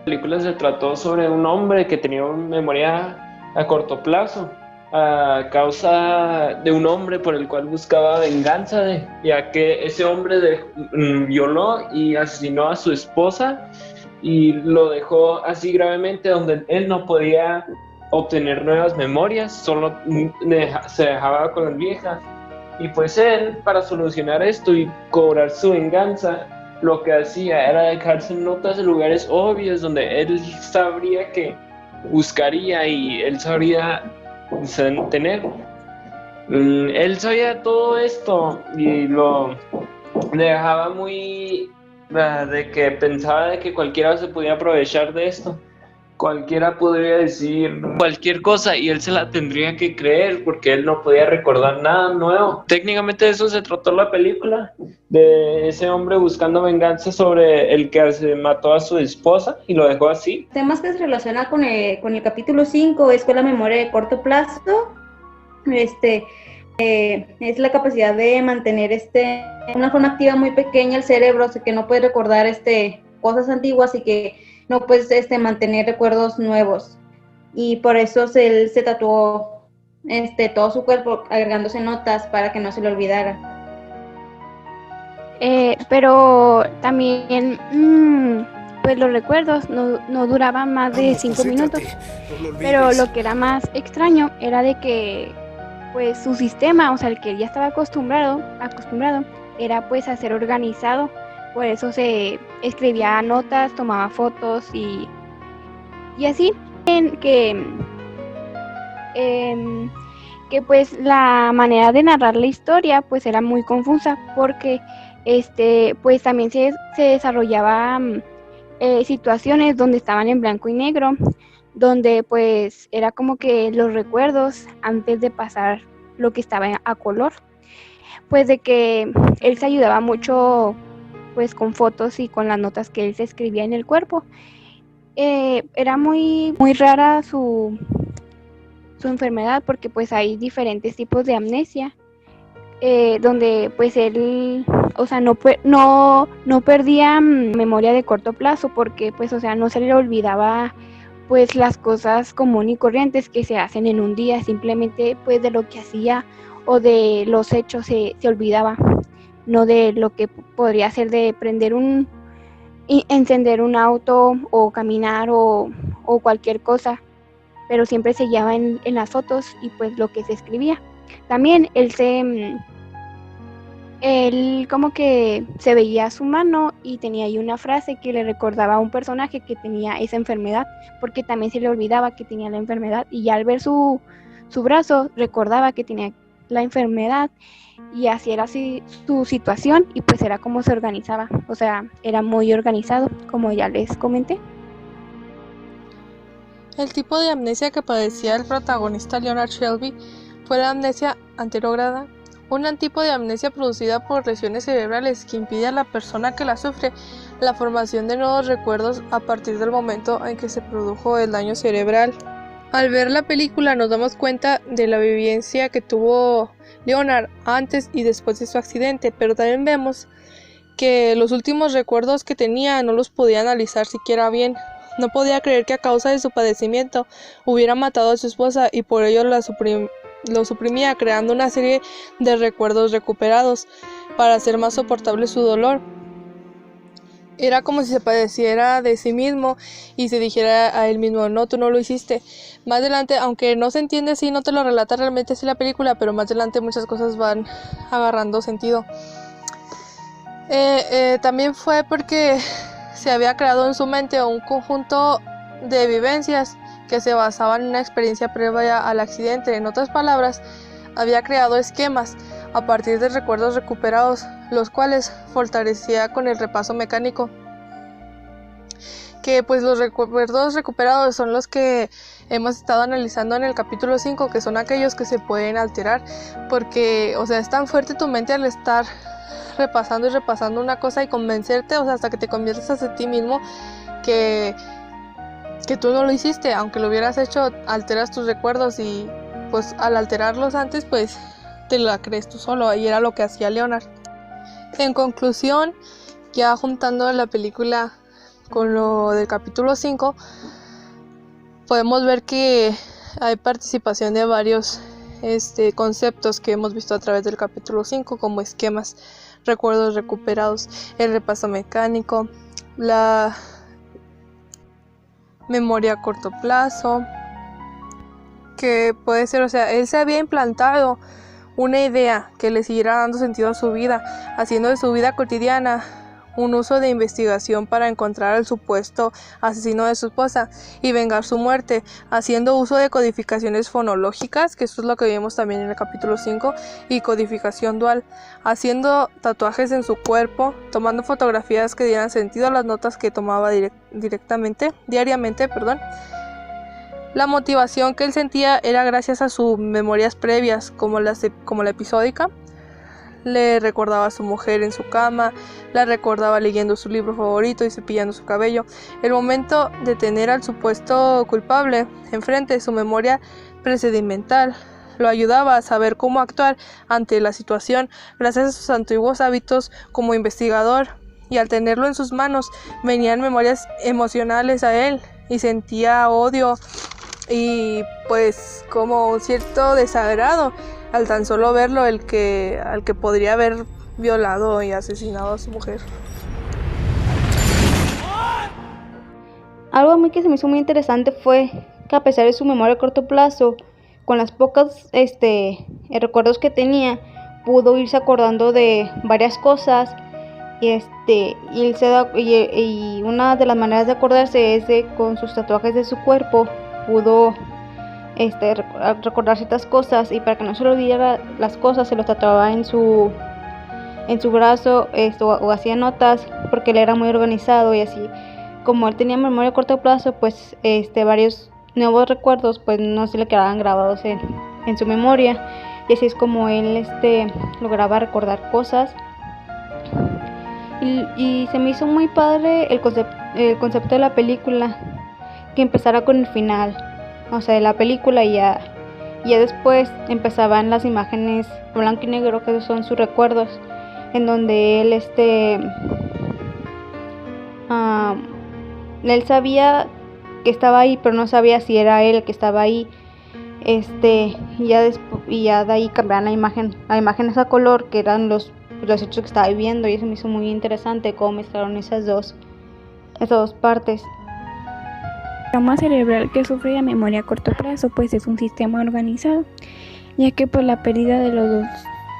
La película se trató sobre un hombre que tenía una memoria a corto plazo a causa de un hombre por el cual buscaba venganza, ya que ese hombre violó y asesinó a su esposa y lo dejó así gravemente donde él no podía obtener nuevas memorias, solo se dejaba con las viejas. Y pues él, para solucionar esto y cobrar su venganza, lo que hacía era dejarse notas en lugares obvios donde él sabría que buscaría y él sabría tener. Él sabía todo esto y lo dejaba muy de que pensaba de que cualquiera se podía aprovechar de esto. Cualquiera podría decir cualquier cosa y él se la tendría que creer porque él no podía recordar nada nuevo. Técnicamente de eso se trató la película, de ese hombre buscando venganza sobre el que se mató a su esposa y lo dejó así. Temas que se relacionan con el capítulo 5 es con la memoria de corto plazo. Es la capacidad de mantener una forma activa muy pequeña el cerebro, así que no puede recordar cosas antiguas y que no puedes mantener recuerdos nuevos. Y por eso él se tatuó todo su cuerpo agregándose notas para que no se le olvidara. Pero también pues los recuerdos no duraban más de 5 minutos, pero lo que era más extraño era de que pues su sistema, o sea, el que ya estaba acostumbrado era pues a ser organizado. Por eso se escribía notas, tomaba fotos y así que pues la manera de narrar la historia pues era muy confusa porque pues también se desarrollaba situaciones donde estaban en blanco y negro, donde pues era como que los recuerdos antes de pasar lo que estaba a color, pues de que él se ayudaba mucho pues con fotos y con las notas que él se escribía en el cuerpo. Era muy rara su enfermedad porque pues hay diferentes tipos de amnesia, donde pues él, o sea, no perdía memoria de corto plazo porque pues, o sea, no se le olvidaba pues las cosas comunes y corrientes que se hacen en un día, simplemente pues de lo que hacía o de los hechos se olvidaba, no de lo que podría ser de encender un auto o caminar o cualquier cosa, pero siempre se llevaba en las fotos y pues lo que se escribía. También él como que se veía su mano y tenía ahí una frase que le recordaba a un personaje que tenía esa enfermedad, porque también se le olvidaba que tenía la enfermedad y ya al ver su brazo recordaba que tenía la enfermedad y así era así su situación y pues era como se organizaba, o sea, era muy organizado, como ya les comenté. El tipo de amnesia que padecía el protagonista Leonard Shelby fue la amnesia anterógrada, un tipo de amnesia producida por lesiones cerebrales que impide a la persona que la sufre la formación de nuevos recuerdos a partir del momento en que se produjo el daño cerebral. Al ver la película nos damos cuenta de la vivencia que tuvo Leonard antes y después de su accidente, pero también vemos que los últimos recuerdos que tenía no los podía analizar siquiera bien. No podía creer que a causa de su padecimiento hubiera matado a su esposa y por ello lo suprimía, creando una serie de recuerdos recuperados para hacer más soportable su dolor. Era como si se padeciera de sí mismo y se dijera a él mismo, no, tú no lo hiciste. Más adelante, aunque no se entiende así, no te lo relata realmente así la película, pero más adelante muchas cosas van agarrando sentido. También fue porque se había creado en su mente un conjunto de vivencias que se basaban en una experiencia previa al accidente. En otras palabras, había creado esquemas a partir de recuerdos recuperados, los cuales fortalecía con el repaso mecánico. Que pues los recuerdos recuperados son los que hemos estado analizando en el capítulo 5, que son aquellos que se pueden alterar, porque, o sea, es tan fuerte tu mente al estar repasando y repasando una cosa y convencerte, o sea, hasta que te conviertes hacia ti mismo que tú no lo hiciste, aunque lo hubieras hecho, alteras tus recuerdos y pues al alterarlos antes, pues te la crees tú solo, y era lo que hacía Leonard. En conclusión, ya juntando la película con lo del capítulo 5, podemos ver que hay participación de varios conceptos que hemos visto a través del capítulo 5, como esquemas, recuerdos recuperados, el repaso mecánico, la memoria a corto plazo, que puede ser, él se había implantado una idea que le siguiera dando sentido a su vida, haciendo de su vida cotidiana un uso de investigación para encontrar al supuesto asesino de su esposa y vengar su muerte, haciendo uso de codificaciones fonológicas, que eso es lo que vimos también en el capítulo 5, y codificación dual, haciendo tatuajes en su cuerpo, tomando fotografías que dieran sentido a las notas que tomaba diariamente. La motivación que él sentía era gracias a sus memorias previas, como la episódica. Le recordaba a su mujer en su cama, la recordaba leyendo su libro favorito y cepillando su cabello. El momento de tener al supuesto culpable enfrente, su memoria procedimental lo ayudaba a saber cómo actuar ante la situación gracias a sus antiguos hábitos como investigador, y al tenerlo en sus manos venían memorias emocionales a él y sentía odio y pues como un cierto desagrado al tan solo verlo al que podría haber violado y asesinado a su mujer. Algo a mí que se me hizo muy interesante fue que a pesar de su memoria a corto plazo, con las pocas recuerdos que tenía, pudo irse acordando de varias cosas y una de las maneras de acordarse es con sus tatuajes de su cuerpo. Pudo recordar ciertas cosas, y para que no se le olvidara las cosas se los tatuaba en su brazo o hacía notas, porque él era muy organizado, y así como él tenía memoria a corto plazo, pues varios nuevos recuerdos pues no se le quedaban grabados en su memoria, y así es como él lograba recordar cosas. Y se me hizo muy padre el concepto de la película, que empezara con el final, de la película, y ya después empezaban las imágenes blanco y negro, que son sus recuerdos, en donde él él sabía que estaba ahí, pero no sabía si era él el que estaba ahí, y ya de ahí cambiaban la imágenes a color, que eran los hechos que estaba viviendo, y eso me hizo muy interesante cómo mezclaron esas dos partes. El trauma cerebral que sufre la memoria a corto plazo pues es un sistema organizado, ya que por la pérdida de los dos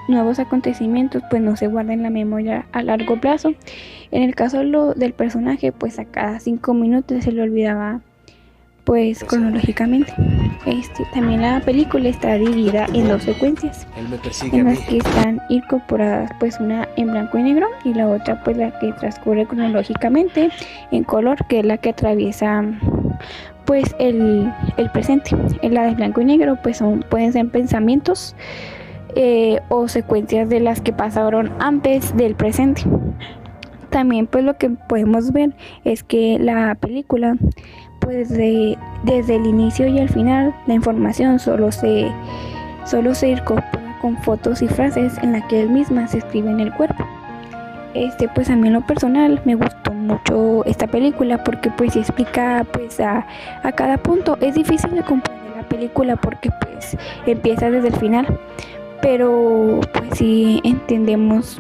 nuevos acontecimientos pues no se guarda en la memoria a largo plazo. En el caso del personaje, pues a cada 5 minutos se le olvidaba pues cronológicamente. También la película está dividida en 2 secuencias, en las que están incorporadas pues una en blanco y negro y la otra pues la que transcurre cronológicamente en color, que es la que atraviesa pues el presente. En la de blanco y negro pues pueden ser pensamientos o secuencias de las que pasaron antes del presente. También pues lo que podemos ver es que la película pues desde el inicio y el final la información solo se incorpora con fotos y frases en las que él misma se escribe en el cuerpo. Pues a mí en lo personal me gustó mucho esta película, porque pues explica pues a cada punto. Es difícil de comprender la película porque pues empieza desde el final, pero pues sí entendemos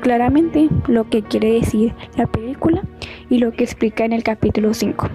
claramente lo que quiere decir la película y lo que explica en el capítulo 5.